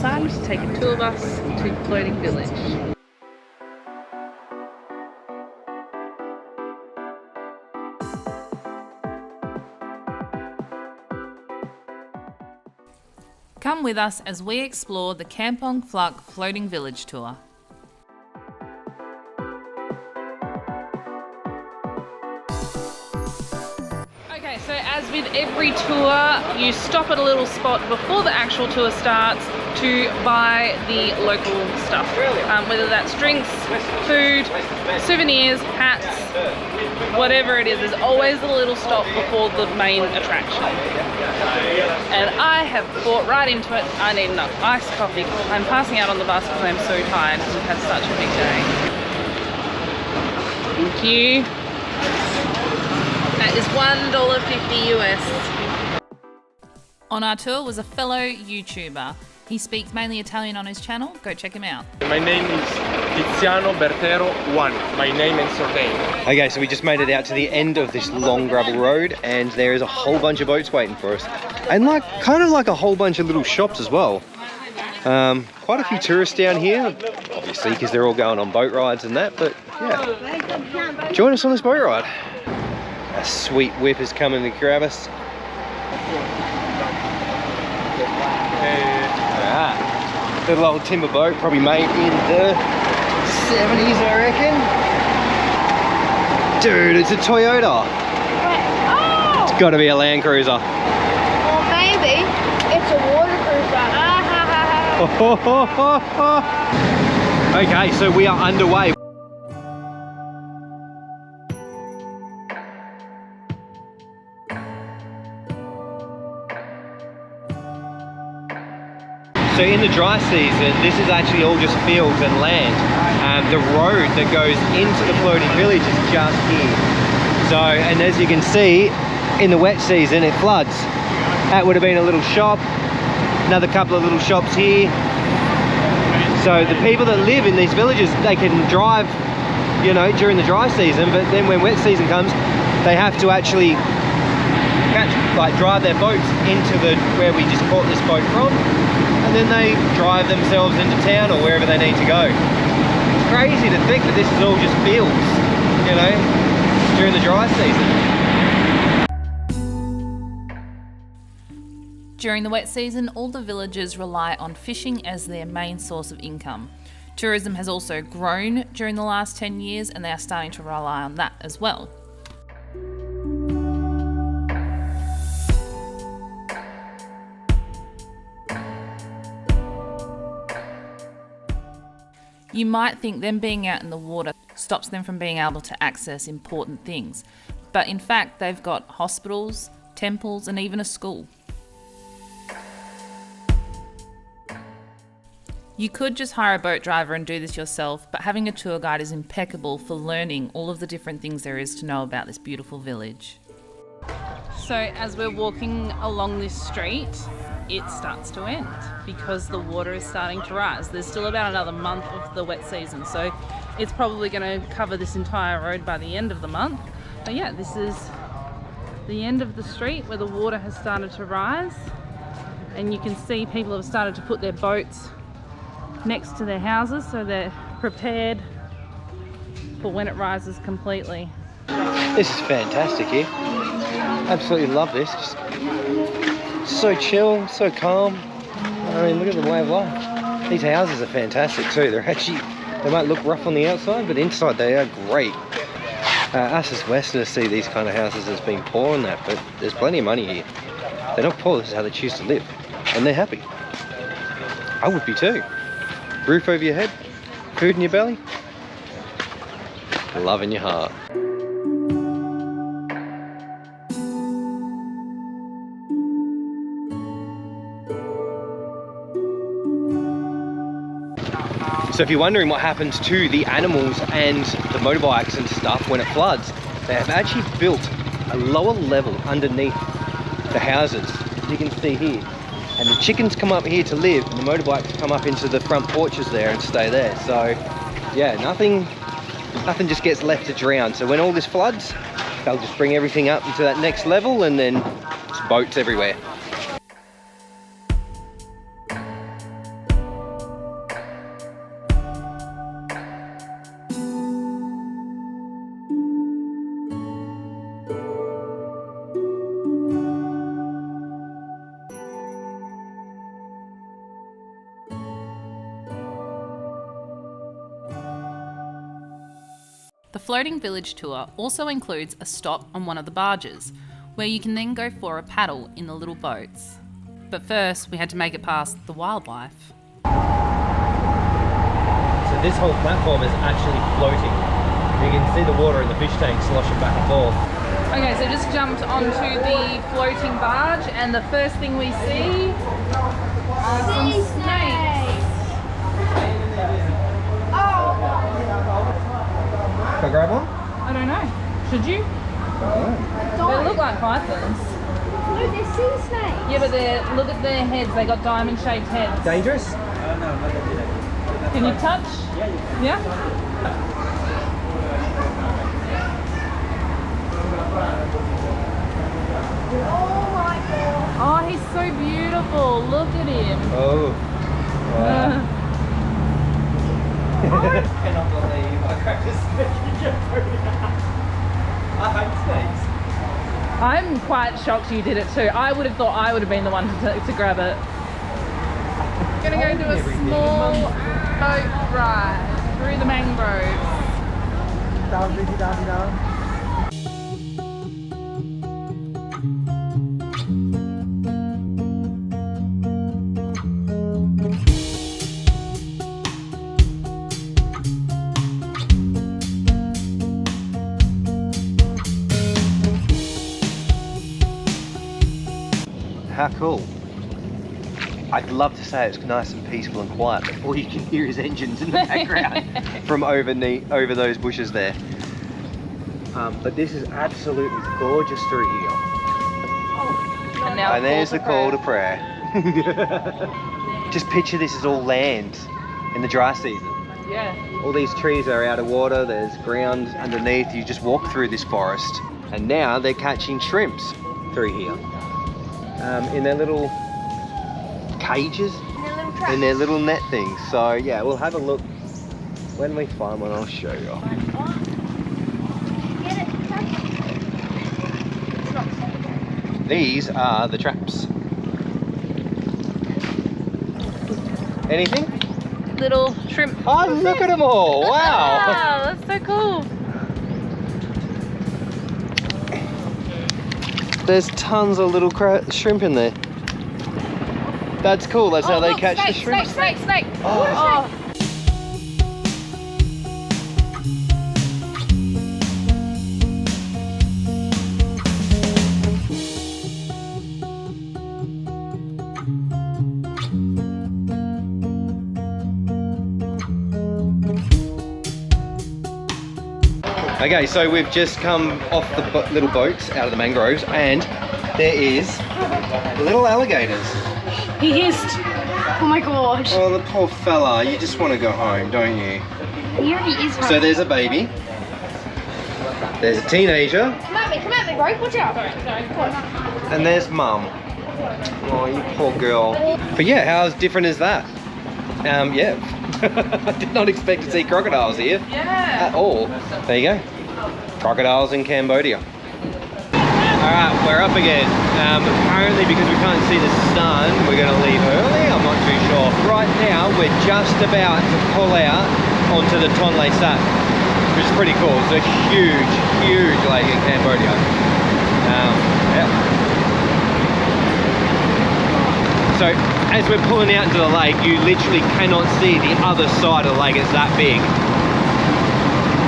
decided to take a tour bus to Floating Village. Come with us as we explore the Kampong Flak Floating Village tour. Okay, so as with every tour, you stop at a little spot before the actual tour starts to buy the local stuff. Whether that's drinks, food, souvenirs, hats, whatever it is, there's always a little stop before the main attraction. And I have bought right into it. I need enough iced coffee. I'm passing out on the bus because I'm so tired because we've had such a big day. Thank you. That is $1.50 US. On our tour was a fellow YouTuber. He speaks mainly Italian on his channel. Go check him out. My name is Tiziano Bertero 1, my name and surname. Okay, so we just made it out to the end of this long gravel road and there is a whole bunch of boats waiting for us. And kind of like a whole bunch of little shops as well. Quite a few tourists down here, obviously because they're all going on boat rides and that, but yeah. Join us on this boat ride. A sweet whip is coming to grab us. Little old timber boat, probably made in the 70s, I reckon. Dude, it's a Toyota. Oh! It's gotta be a Land Cruiser. Or maybe it's a water cruiser. Okay, so we are underway. So in the dry season, this is actually all just fields and land. The road that goes into the floating village is just here. So, and as you can see, in the wet season it floods. That would have been a little shop, another couple of little shops here. So the people that live in these villages, they can drive, you know, during the dry season, but then when wet season comes, they have to actually drive their boats into where we just caught this boat from. And then they drive themselves into town or wherever they need to go. It's crazy to think that this is all just fields, you know, during the dry season. During the wet season, all the villagers rely on fishing as their main source of income. Tourism has also grown during the last 10 years and they are starting to rely on that as well. You might think them being out in the water stops them from being able to access important things, but in fact they've got hospitals, temples and even a school. You could just hire a boat driver and do this yourself, but having a tour guide is impeccable for learning all of the different things there is to know about this beautiful village. So as we're walking along this street, it starts to end because the water is starting to rise. There's still about another month of the wet season, so it's probably going to cover this entire road by the end of the month. But yeah, this is the end of the street where the water has started to rise, and you can see people have started to put their boats next to their houses so they're prepared for when it rises completely. This is fantastic here. Absolutely love this. Just so chill, so calm. I mean, look at the way of life. These houses are fantastic too. They might look rough on the outside, but inside they are great. Us as Westerners see these kind of houses as being poor and that, but there's plenty of money here. They're not poor, this is how they choose to live. And they're happy. I would be too. Roof over your head, food in your belly, love in your heart. So if you're wondering what happens to the animals and the motorbikes and stuff when it floods, they have actually built a lower level underneath the houses, as you can see here. And the chickens come up here to live, and the motorbikes come up into the front porches there and stay there. So yeah, nothing just gets left to drown. So when all this floods, they'll just bring everything up into that next level, and then it's boats everywhere. The floating village tour also includes a stop on one of the barges, where you can then go for a paddle in the little boats. But first, we had to make it past the wildlife. So this whole platform is actually floating. You can see the water in the fish tank sloshing back and forth. Okay, so just jumped onto the floating barge, and the first thing we see are some snakes. Oh, Can I grab one? I don't know. Should you? They look like pythons. no, they're sea snakes. Yeah, but look at their heads. They got diamond-shaped heads. Dangerous? Can you touch? Yeah. Oh my god. Oh, he's so beautiful. Look at him. Oh. Wow. Uh, I cannot believe I cracked a snake in Cambodia. I hate snakes. I'm quite shocked you did it too. I would have thought I would have been the one to grab it. Gonna go do a small boat ride through the mangroves. How cool. I'd love to say it's nice and peaceful and quiet, but all you can hear is engines in the background from over those bushes there. But this is absolutely gorgeous through here. And now And there's the call to prayer. Just picture this as all land in the dry season. Yeah. All these trees are out of water, there's ground underneath, you just walk through this forest. And now they're catching shrimps through here. In their little cages, in their little net things. So yeah, we'll have a look. When we find one, I'll show you. These are the traps. Anything? Little shrimp. Oh, look at them all! Wow! Wow, that's so cool. There's tons of little shrimp in there. That's cool. That's how they catch the shrimp. Snake. Oh. Okay, so we've just come off the little boats out of the mangroves, and there is little alligators. He hissed. Oh my gosh. Oh, the poor fella. You just want to go home, don't you? He already is home. So there's a baby. There's a teenager. Come at me, bro. Watch out. And there's mum. Oh, you poor girl. But yeah, how different is that? Yeah. I did not expect to see crocodiles here. Yeah. At all. There you go. Crocodiles in Cambodia. Alright, we're up again. Apparently because we can't see the sun, we're going to leave early, I'm not too sure. Right now, we're just about to pull out onto the Ton Le Sap, which is pretty cool. It's a huge, huge lake in Cambodia. Yeah. So, as we're pulling out into the lake, you literally cannot see the other side of the lake, it's that big.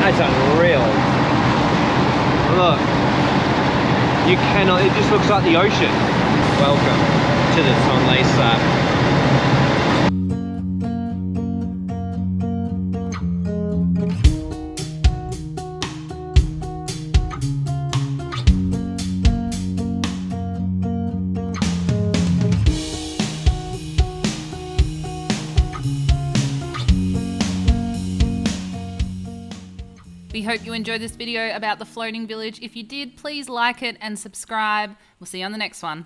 That's unreal. Look. You cannot, it just looks like the ocean. Welcome to the Ton Le Sap. We hope you enjoyed this video about the floating village. If you did, please like it and subscribe. We'll see you on the next one.